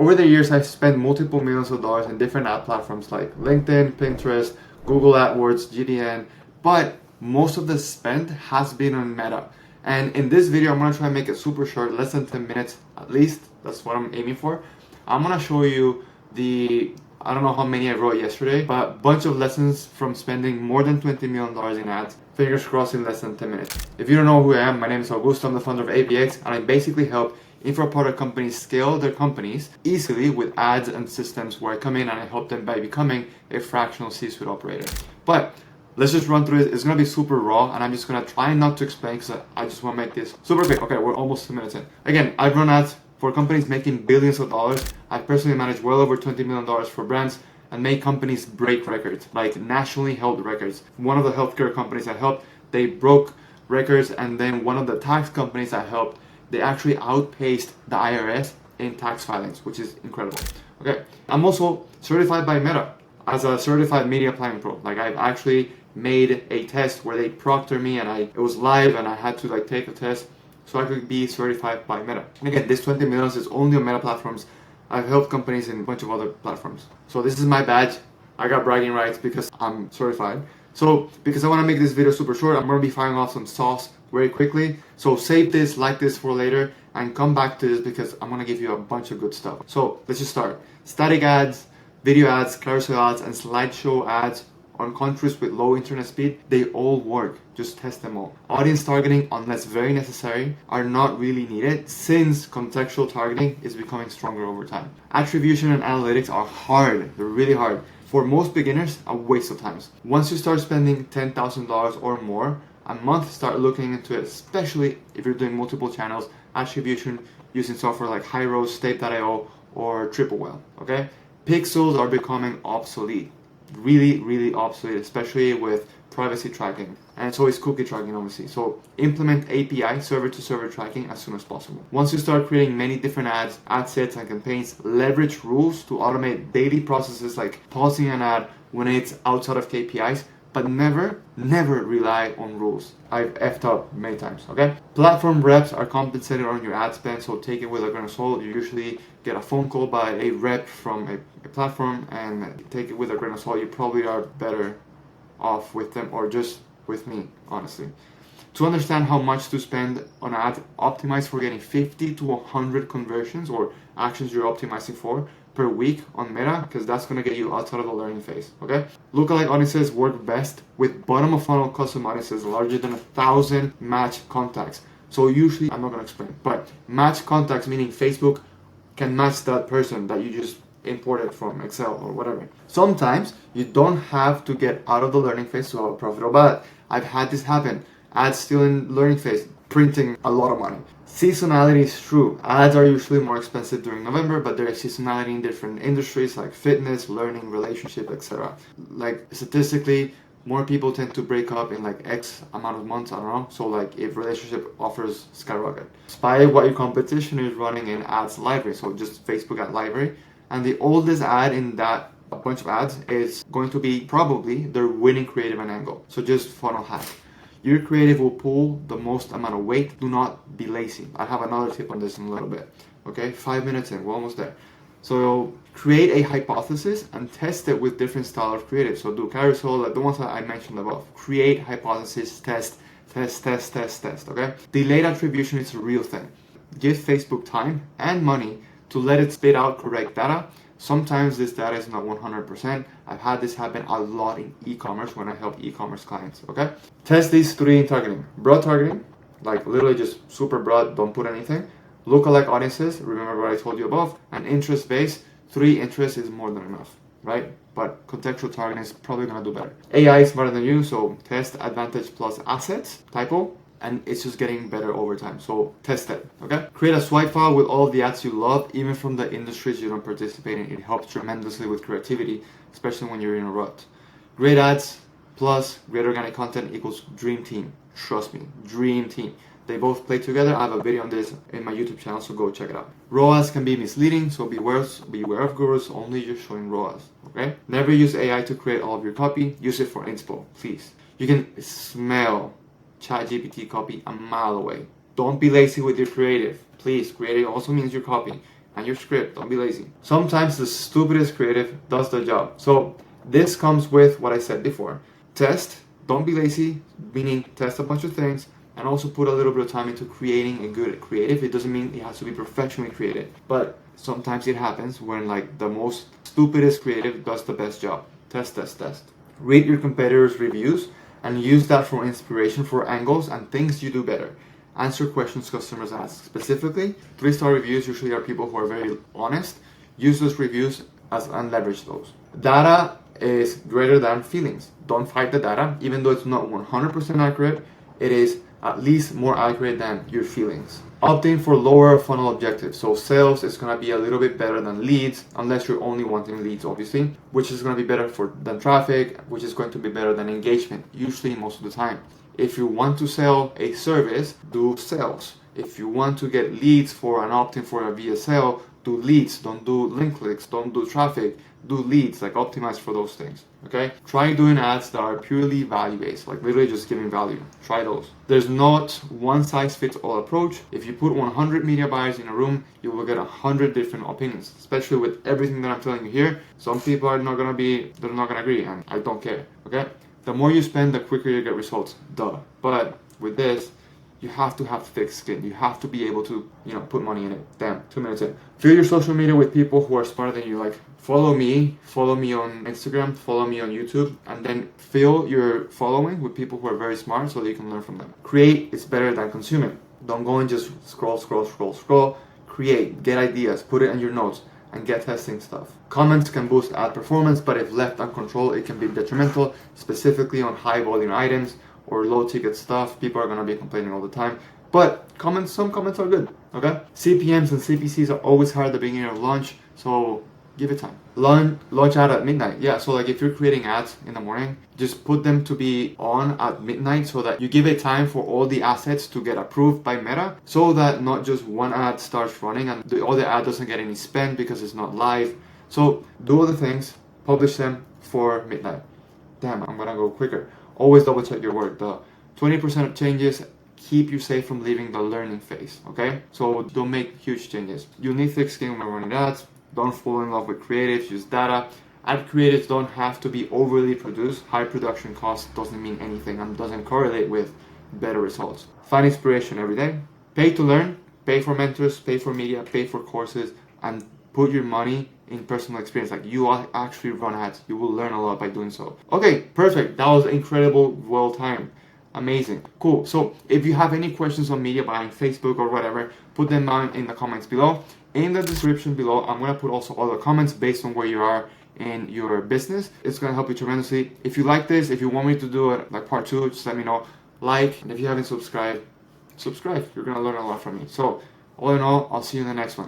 Over the years, I've spent multiple millions of dollars in different ad platforms like LinkedIn, Pinterest, Google AdWords, GDN, but most of the spend has been on Meta. And in this video, I'm gonna try and make it super short, less than 10 minutes at least. That's what I'm aiming for. I'm gonna show you I don't know how many I wrote yesterday, but a bunch of lessons from spending more than $20 million in ads. Fingers crossed in less than 10 minutes. If you don't know who I am, my name is Augusto. I'm the founder of AVX, and I basically help info product companies scale their companies easily with ads and systems where I come in and I help them by becoming a fractional C-suite operator. But let's just run through it. It's gonna be super raw, and I'm just gonna try not to explain because I just wanna make this super quick. Okay, we're almost 2 minutes in. Again, I've run ads for companies making billions of dollars. I personally manage well over $20 million for brands and make companies break records, like nationally held records. One of the healthcare companies I helped, they broke records, and then one of the tax companies I helped, they actually outpaced the IRS in tax filings, which is incredible. Okay, I'm also certified by Meta as a certified media planning pro. Like, I've actually made a test where they proctor me, and it was live, and I had to like take a test so I could be certified by Meta. And again, this 20 million is only on Meta platforms. I've helped companies in a bunch of other platforms. So this is my badge. I got bragging rights because I'm certified. So because I want to make this video super short, I'm going to be firing off some sauce very quickly. So save this, like this for later, and come back to this because I'm going to give you a bunch of good stuff. So let's just start. Static ads, video ads, carousel ads, and slideshow ads on countries with low internet speed, they all work. Just test them all. Audience targeting, unless very necessary, are not really needed since contextual targeting is becoming stronger over time. Attribution and analytics are hard. They're really hard. For most beginners, a waste of time. Once you start spending $10,000 or more a month, start looking into it, especially if you're doing multiple channels, attribution using software like Hyros, State.io, or Triple Whale, okay? Pixels are becoming obsolete. Really obsolete, especially with privacy tracking, and it's always cookie tracking, obviously. So implement API, server to server tracking, as soon as possible. Once you start creating many different ads, ad sets, and campaigns, leverage rules to automate daily processes like pausing an ad when it's outside of KPIs, but never rely on rules. I've effed up many times, okay? Platform reps are compensated on your ad spend, so take it with a grain of salt. You usually get a phone call by a rep from a platform, and take it with a grain of salt. You probably are better off with them or just with me, honestly. To understand how much to spend on ads, optimize for getting 50 to 100 conversions or actions you're optimizing for per week on Meta, because that's going to get you outside of the learning phase, okay? Lookalike audiences work best with bottom of funnel custom audiences larger than 1,000 match contacts. So usually, I'm not going to explain, but match contacts meaning Facebook can match that person that you just imported from Excel or whatever. Sometimes you don't have to get out of the learning phase to have a profitable ad. I've had this happen. Ads still in learning phase, printing a lot of money. Seasonality is true. Ads are usually more expensive during November, but there is seasonality in different industries like fitness, learning, relationship, etc. Like statistically, more people tend to break up in like X amount of months, I don't know. So like if relationship offers skyrocket. Spy what your competition is running in ads library. So just Facebook ad library. And the oldest ad in that bunch of ads is going to be probably their winning creative and angle. So just funnel hack. Your creative will pull the most amount of weight. Do not be lazy. I have another tip on this in a little bit. Okay, 5 minutes in, we're almost there. So create a hypothesis and test it with different style of creative. So do carousel, like the ones that I mentioned above. Create hypothesis, test, okay? Delayed attribution is a real thing. Give Facebook time and money to let it spit out correct data. Sometimes this data is not 100%. I've had this happen a lot in e-commerce when I help e-commerce clients, okay? Test these 3 in targeting. Broad targeting, like literally just super broad, don't put anything. Lookalike audiences, remember what I told you above. And interest-based, 3 interests is more than enough, right? But contextual targeting is probably gonna do better. AI is smarter than you, so test advantage plus assets, typo. And it's just getting better over time. So test it, okay? Create a swipe file with all of the ads you love, even from the industries you don't participate in. It helps tremendously with creativity, especially when you're in a rut. Great ads plus great organic content equals dream team. Trust me, dream team. They both play together. I have a video on this in my YouTube channel, so go check it out. ROAS can be misleading, so beware of gurus only just showing ROAS, okay? Never use AI to create all of your copy. Use it for inspo, please. You can smell ChatGPT copy a mile away. Don't be lazy with your creative. Please, creative also means your copy. and your script. Don't be lazy. Sometimes the stupidest creative does the job. So this comes with what I said before. Test, don't be lazy, meaning test a bunch of things, and also put a little bit of time into creating a good creative. It doesn't mean it has to be professionally created, but sometimes it happens when like the most stupidest creative does the best job. Test, test, test. Read your competitors' reviews and use that for inspiration for angles and things you do better. Answer questions customers ask. Specifically, 3-star reviews usually are people who are very honest. Use those reviews and leverage those. Data is greater than feelings. Don't fight the data. Even though it's not 100% accurate, it is at least more accurate than your feelings. Opting for lower funnel objectives. So sales is going to be a little bit better than leads, unless you're only wanting leads, obviously, which is going to be better than traffic, which is going to be better than engagement, usually most of the time. If you want to sell a service, do sales. If you want to get leads for an opt-in for a VSL, do leads. Don't do link clicks. Don't do traffic. Do leads, like optimize for those things. Okay? Try doing ads that are purely value-based, like literally just giving value. Try those. There's not one size fits all approach. If you put 100 media buyers in a room, you will get 100 different opinions, especially with everything that I'm telling you here. Some people are not gonna agree, and I don't care. Okay? The more you spend, the quicker you get results. Duh. But with this, you have to have thick skin. You have to be able to, put money in it. Damn, 2 minutes in. Fill your social media with people who are smarter than you. Like, follow me on Instagram, follow me on YouTube, and then fill your following with people who are very smart so that you can learn from them. Create is better than consuming. Don't go and just scroll. Create, get ideas, put it in your notes, and get testing stuff. Comments can boost ad performance, but if left uncontrolled, it can be detrimental, specifically on high volume items or low ticket stuff. People are gonna be complaining all the time. But some comments are good, okay? CPMs and CPCs are always higher at the beginning of launch, so give it time. Launch ad at midnight. Yeah, so like if you're creating ads in the morning, just put them to be on at midnight so that you give it time for all the assets to get approved by Meta, so that not just one ad starts running and the other ad doesn't get any spend because it's not live. So do other things, publish them for midnight. Damn, I'm gonna go quicker. Always double check your work. The 20% of changes keep you safe from leaving the learning phase, okay? So don't make huge changes. You need thick skin when running ads. Don't fall in love with creatives, use data. Ad creatives don't have to be overly produced. High production cost doesn't mean anything and doesn't correlate with better results. Find inspiration every day. Pay to learn, pay for mentors, pay for media, pay for courses, and put your money in personal experience. Like you actually run ads. You will learn a lot by doing so. Okay, perfect. That was incredible, well timed. Amazing. Cool. So if you have any questions on media buying, Facebook or whatever, put them down in the comments below. In the description below, I'm going to put also all the comments based on where you are in your business. It's going to help you tremendously. If you like this, if you want me to do it like part 2, just let me know. Like, and if you haven't subscribed, subscribe. You're going to learn a lot from me. So all in all, I'll see you in the next one.